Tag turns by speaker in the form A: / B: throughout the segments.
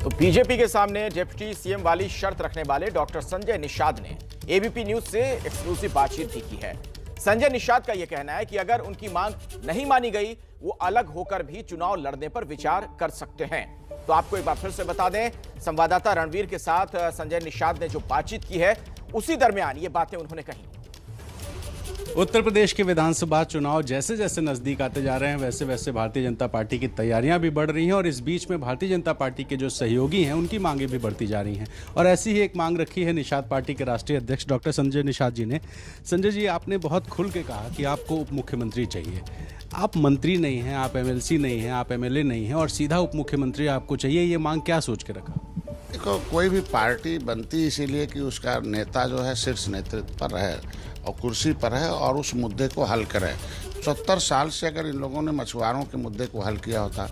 A: तो बीजेपी के सामने डिप्टी सीएम वाली शर्त रखने वाले डॉक्टर संजय निषाद ने एबीपी न्यूज से एक्सक्लूसिव बातचीत भी की है। संजय निषाद का यह कहना है कि अगर उनकी मांग नहीं मानी गई, वो अलग होकर भी चुनाव लड़ने पर विचार कर सकते हैं। तो आपको एक बार फिर से बता दें, संवाददाता रणवीर के साथ संजय निषाद ने जो बातचीत की है, उसी दरमियान ये बातें उन्होंने कही।
B: उत्तर प्रदेश के विधानसभा चुनाव जैसे जैसे नजदीक आते जा रहे हैं, वैसे वैसे भारतीय जनता पार्टी की तैयारियां भी बढ़ रही हैं और इस बीच में भारतीय जनता पार्टी के जो सहयोगी हैं, उनकी मांगे भी बढ़ती जा रही हैं। और ऐसी ही एक मांग रखी है निषाद पार्टी के राष्ट्रीय अध्यक्ष डॉक्टर संजय निषाद जी ने। संजय जी, आपने बहुत खुल के कहा कि आपको उप मुख्यमंत्री चाहिए। आप मंत्री नहीं हैं, आप एमएलसी नहीं हैं, आप एमएलए नहीं हैं और सीधा उप मुख्यमंत्री आपको चाहिए। ये मांग क्या सोच के रखा?
C: देखो, कोई भी पार्टी बनती इसीलिए कि उसका नेता जो है शीर्ष नेतृत्व पर रहे और कुर्सी पर है और उस मुद्दे को हल करे। 70 साल से अगर इन लोगों ने मछुआरों के मुद्दे को हल किया होता,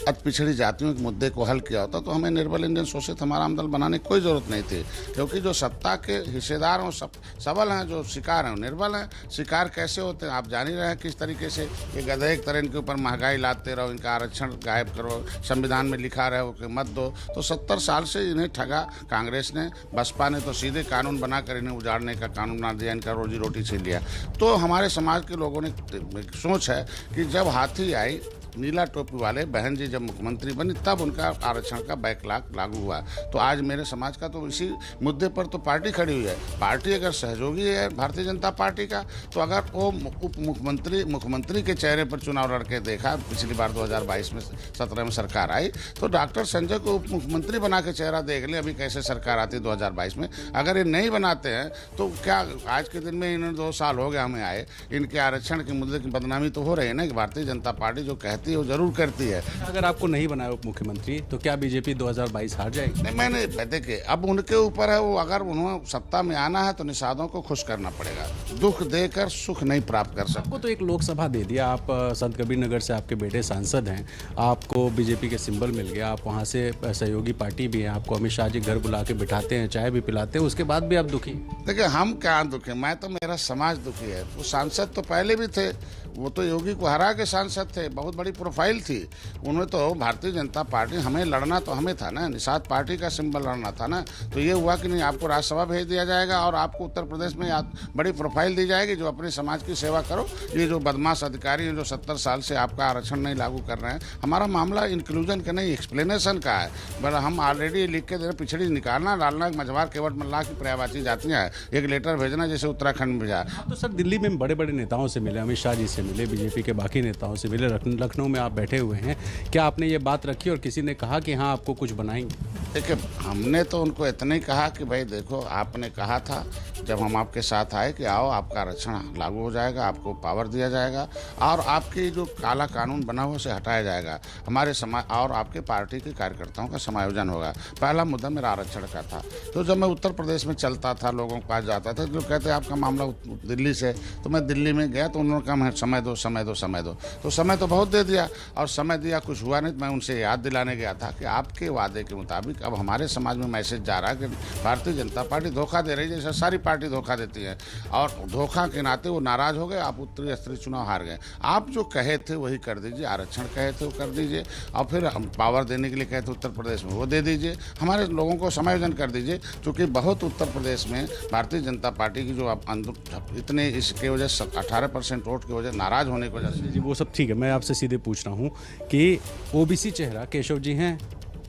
C: अति पिछड़ी जातियों के मुद्दे को हल किया होता, तो हमें निर्बल इंडियन शोषित हमारा आमदल बनाने की कोई ज़रूरत नहीं थी। क्योंकि जो सत्ता के हिस्सेदार हों, सबल हैं, जो शिकार हैं निर्बल हैं। शिकार कैसे होते हैं आप जान ही रहे हैं किस तरीके से। ये गधे एक तरह इनके ऊपर महंगाई लाते रहो, इनका आरक्षण गायब करो, संविधान में लिखा रहे हो कि मत दो। तो 70 साल से इन्हें ठगा कांग्रेस ने। बसपा ने तो सीधे कानून बनाकर इन्हें उजाड़ने का कानून बना दिया, इनका रोजी रोटी छीन लिया। तो हमारे समाज के लोगों ने सोच है कि जब हाथी आई, नीला टोपी वाले बहन जी जब मुख्यमंत्री बनी, तब उनका आरक्षण का बैकलॉग लागू हुआ। तो आज मेरे समाज का तो इसी मुद्दे पर तो पार्टी खड़ी हुई है। पार्टी अगर सहयोगी है भारतीय जनता पार्टी का, तो अगर वो उप मुख्यमंत्री के चेहरे पर चुनाव लड़के देखा, पिछली बार 2022 में 17 में सरकार आई, तो डॉक्टर संजय को उप मुख्यमंत्री बना के चेहरा देख ले अभी कैसे सरकार आती 2022 में। अगर ये नहीं बनाते हैं तो क्या आज के दिन में इन्हें 2 साल हो गए हमें आए, इनके आरक्षण के मुद्दे की बदनामी तो हो रही है ना कि भारतीय जनता पार्टी जो कहती वो जरूर करती है।
B: अगर आपको नहीं बनाया उप मुख्यमंत्री तो क्या बीजेपी 2022 हार जाएगी?
C: नहीं, मैंने देखिए अब उनके ऊपर है। वो अगर उन्हें सत्ता में आना है तो निषादों को खुश करना पड़ेगा। दुख देकर सुख नहीं प्राप्त कर सकते।
B: आपको तो एक लोकसभा दे दिया, आप संत कबीर नगर से आपके बेटे सांसद हैं, आपको बीजेपी के सिंबल मिल गया, आप वहाँ से सहयोगी पार्टी भी हैं, आपको अमित शाह जी घर बुला के बिठाते हैं, चाय भी पिलाते हैं, उसके बाद भी आप दुखी?
C: देखिए, हम क्या दुखी, मैं तो मेरा समाज दुखी है। वो सांसद तो पहले भी थे, वो तो योगी को हरा के सांसद थे, बहुत बड़ी प्रोफाइल थी। उन्हें तो भारतीय जनता पार्टी, हमें लड़ना तो हमें था ना, निषाद पार्टी का सिंबल लड़ना था ना। तो ये हुआ कि नहीं, आपको राज्यसभा भेज दिया जाएगा और आपको उत्तर प्रदेश में बड़ी प्रोफाइल दी जाएगी जो अपने समाज की सेवा करो। ये जो बदमाश अधिकारी हैं जो 70 साल से आपका आरक्षण नहीं लागू कर रहे हैं, हमारा मामला इंक्लूजन का नहीं एक्सप्लेनेशन का है। बट हम ऑलरेडी लिख के दे रहे, पिछड़ी निकालना, डालना, मझवार केवट मल्लाह की पर्यायवाची जातियाँ हैं, एक लेटर भेजना जैसे उत्तराखंड में भेजा।
B: तो सर, दिल्ली में बड़े बड़े नेताओं से मिले, अमित शाह जी से मिले, बीजेपी के बाकी नेताओं से मिले, लखनऊ में आप बैठे हुए हैं, क्या आपने ये बात रखी और किसी ने कहा कि हाँ आपको कुछ बनाएंगे?
C: देखिए, हमने तो उनको इतना ही कहा कि भाई देखो, आपने कहा था जब हम आपके साथ आए कि आओ आपका आरक्षण लागू हो जाएगा, आपको पावर दिया जाएगा और आपकी जो काला कानून बना हुआ उसे हटाया जाएगा, हमारे समाज और आपके पार्टी के कार्यकर्ताओं का समायोजन होगा। पहला मुद्दा मेरा आरक्षण का था। तो जब मैं उत्तर प्रदेश में चलता था, लोगों के पास जाता था, जो कहते आपका मामला दिल्ली से, तो मैं दिल्ली में गया तो उन्होंने कहा समय दो समय दो समय दो। तो समय तो बहुत दे दिया और समय दिया, कुछ हुआ नहीं। मैं उनसे याद दिलाने गया था कि आपके वादे के मुताबिक अब हमारे समाज में मैसेज जा रहा है कि भारतीय जनता पार्टी धोखा दे रही है, जैसे सारी पार्टी धोखा देती है और धोखा के नाते वो नाराज हो गए। आप उत्तरी स्तरीय चुनाव हार गए। आप जो कहे थे वही कर दीजिए, आरक्षण कहे थे वो कर दीजिए और फिर हम पावर देने के लिए कहे थे उत्तर प्रदेश में वो दे दीजिए। हमारे लोगों को समायोजन कर दीजिए, क्योंकि बहुत उत्तर प्रदेश में भारतीय जनता पार्टी की जो इतने इसके वजह से 18% वोट की वजह नाराज होने की वजह से।
B: जी, वो सब ठीक है। मैं आपसे सीधे पूछ रहा हूँ कि ओबीसी चेहरा केशव जी हैं,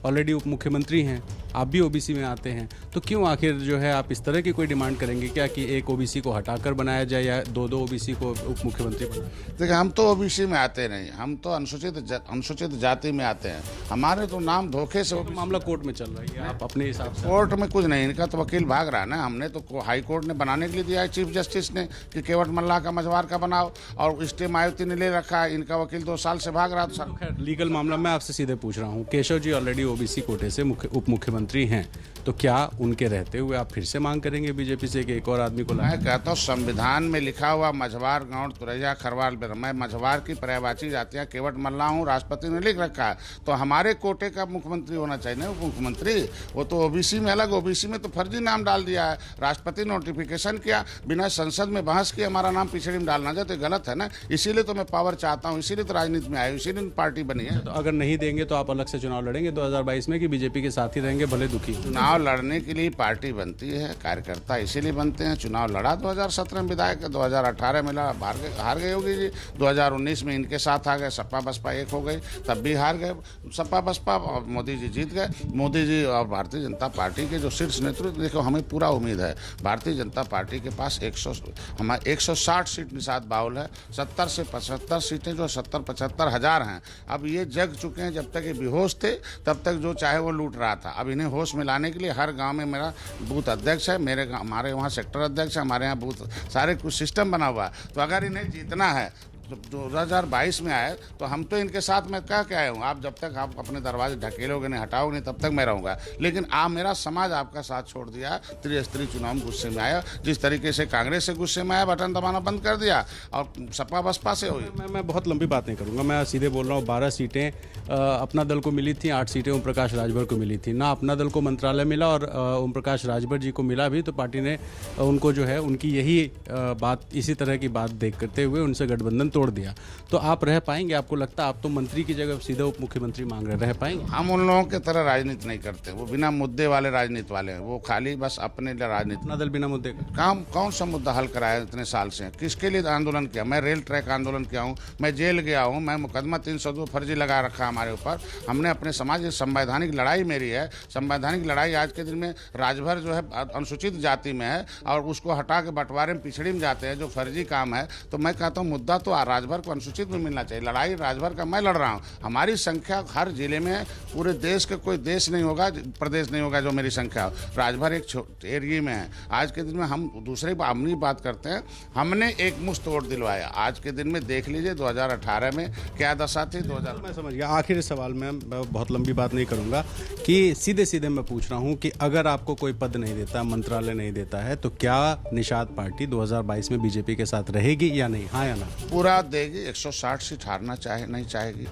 B: ऑलरेडी उप मुख्यमंत्री हैं, आप भी ओबीसी में आते हैं, तो क्यों आखिर जो है आप इस तरह की कोई डिमांड करेंगे क्या कि एक ओबीसी को हटाकर बनाया जाए या दो ओबीसी को उप मुख्यमंत्री बनाए?
C: देखिए, हम तो ओबीसी में आते नहीं, हम तो अनुसूचित जाति में आते हैं। हमारे तो नाम धोखे से
B: तो मामला कोर्ट में चल रहा है, आप अपने हिसाब से?
C: कोर्ट में कुछ नहीं, इनका तो वकील भाग रहा है ना। हमने तो हाई कोर्ट ने बनाने के लिए दिया है, चीफ जस्टिस ने, कि केवट मल्लाह का मझवार का बनाओ, और स्टे मायावती ने ले रखा है। इनका वकील 2 साल से भाग रहा था।
B: लीगल मामला मैं आपसे सीधे पूछ रहा हूँ, केशव जी ऑलरेडी ओबीसी कोटे से उप मुख्यमंत्री मुख्यमंत्री हैं, तो क्या उनके रहते हुए आप फिर से मांग करेंगे बीजेपी से कि एक और आदमी को लाएं?
C: मैं कहता हूँ संविधान में लिखा हुआ मझवार, गाँव, तुरैया, खरवाल, मैं मझवार की पर्यायवाची जातियाँ केवट मल्ला हूँ, राष्ट्रपति ने लिख रखा है। तो हमारे कोटे का मुख्यमंत्री होना चाहिए ना उप मुख्यमंत्री। वो तो ओबीसी में अलग, ओबीसी में तो फर्जी नाम डाल दिया है। राष्ट्रपति नोटिफिकेशन किया, बिना संसद में बहस किया हमारा नाम पिछड़ी में डालना जाए तो गलत है ना। इसीलिए तो मैं पावर चाहता हूँ, इसीलिए तो राजनीति में आया, इसीलिए पार्टी बनी है।
B: तो अगर नहीं देंगे तो आप अलग से चुनाव लड़ेंगे 2022 में, कि बीजेपी के साथ ही रहेंगे भले दुखी?
C: चुनाव लड़ने के लिए पार्टी बनती है, कार्यकर्ता इसीलिए बनते हैं। चुनाव लड़ा 2017 में विधायक, 2018 में लड़ा, हार गए होगी जी। 2019 में इनके साथ आ गए, सपा बसपा एक हो गई, तब भी हार गए सपा बसपा, और मोदी जी जीत गए। मोदी जी और भारतीय जनता पार्टी के जो शीर्ष नेतृत्व, देखो हमें पूरा उम्मीद है भारतीय जनता पार्टी के पास 160 सीट निषाद बाहुल है। 70 से 75 सीटें जो 70-75 हज़ार हैं। अब ये जग चुके हैं, जब तक ये बेहोश थे तब तक जो चाहे वो लूट रहा था। अब इन्हें होश में लाने के लिए हर गांव में मेरा बूथ अध्यक्ष है, हमारे वहाँ सेक्टर अध्यक्ष है, हमारे यहाँ बूथ सारे कुछ सिस्टम बना हुआ है। तो अगर इन्हें जीतना है, जब 2022 में आए तो हम तो इनके साथ में क्या आया हूँ। आप जब तक आप अपने दरवाजे ढकेलोगे नहीं, हटाओगे नहीं, तब तक मैं रहूँगा। लेकिन मेरा समाज आपका साथ छोड़ दिया, त्रिस्तरीय चुनाव में गुस्से में आया। जिस तरीके से कांग्रेस से गुस्से में आया, बटन दबाना बंद कर दिया, और सपा बसपा से हुई।
B: मैं बहुत लंबी बात नहीं करूँगा, मैं सीधे बोल रहा हूँ। 12 सीटें अपना दल को मिली थी, 8 सीटें ओम प्रकाश राजभर को मिली थी ना। अपना दल को मंत्रालय मिला और ओम प्रकाश राजभर जी को मिला भी, तो पार्टी ने उनको जो है उनकी यही बात, इसी तरह की बात देख करते हुए उनसे गठबंधन तोड़ दिया। तो आप रह पाएंगे? आपको लगता है आप तो मंत्री की जगह सीधे उप मुख्यमंत्री मांग रहे, रह पाएंगे?
C: हम उन लोगों की तरह राजनीति नहीं करते, वो बिना मुद्दे वाले राजनीति वाले हैं। वो खाली बस अपने लिए राजनीति।
B: अपना दल बिना मुद्दे का
C: काम कौन सा मुद्दा हल कराया इतने साल से? किसके लिए आंदोलन किया? मैं रेल ट्रैक आंदोलन किया हूँ, मैं जेल गया हूँ, मैं मुकदमा 302 फर्जी लगा रखा हमारे ऊपर। हमने अपने समाज की संवैधानिक लड़ाई मेरी है। संवैधानिक लड़ाई आज के दिन में राजभर जो है अनुसूचित जाति में है, और उसको हटा के बंटवारे में पिछड़ी में जाते हैं, जो फर्जी काम है। तो मैं कहता हूँ मुद्दा तो राजभर को अनुसूचित में मिलना चाहिए। लड़ाई राजभर का मैं लड़ रहा हूँ। हमारी संख्या हर जिले में, पूरे देश के कोई देश नहीं होगा, प्रदेश नहीं होगा जो मेरी संख्या हो। राजभर एक एरिया में है। आज के दिन में हम दूसरे अपनी बात करते हैं, हमने एक मुश्त वोट दिलवाया। आज के दिन में देख लीजिए 2018 में क्या दशा थी। 2000
B: मैं समझ गया। आखिरी सवाल में बहुत लंबी बात नहीं करूंगा, कि सीधे सीधे मैं पूछ रहा हूं कि अगर आपको कोई पद नहीं देता, मंत्रालय नहीं देता है, तो क्या निषाद पार्टी 2022 में बीजेपी के साथ रहेगी या नहीं? हाँ या ना?
C: पूरा देगी। 160 सीट हारना नहीं चाहेगी,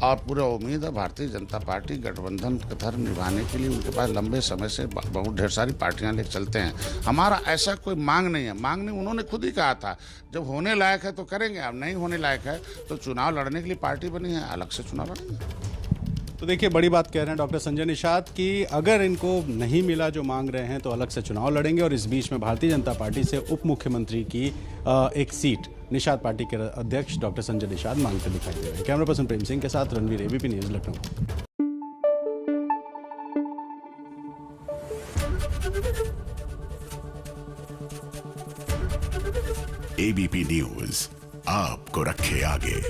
C: और पूरा उम्मीद है भारतीय जनता पार्टी गठबंधन का धर्म निभाने के लिए उनके पास लंबे समय से बहुत ढेर सारी पार्टियां लेकर चलते हैं। हमारा ऐसा कोई मांग नहीं है। मांग नहीं, उन्होंने खुद ही कहा था जब होने लायक है तो करेंगे, अब नहीं होने लायक है तो चुनाव लड़ने के लिए पार्टी बनी है, अलग से चुनाव लड़ेंगे।
B: तो देखिए, बड़ी बात कह रहे हैं डॉक्टर संजय निषाद कि अगर इनको नहीं मिला जो मांग रहे हैं तो अलग से चुनाव लड़ेंगे। और इस बीच में भारतीय जनता पार्टी से उप मुख्यमंत्री की एक सीट निषाद पार्टी के अध्यक्ष डॉक्टर संजय निषाद मांगते दिखाई दे रहे हैं। कैमरा पर्सन प्रेम सिंह के साथ Ranveer, ABP news, Lucknow.
D: ABP news आपको रखे आगे।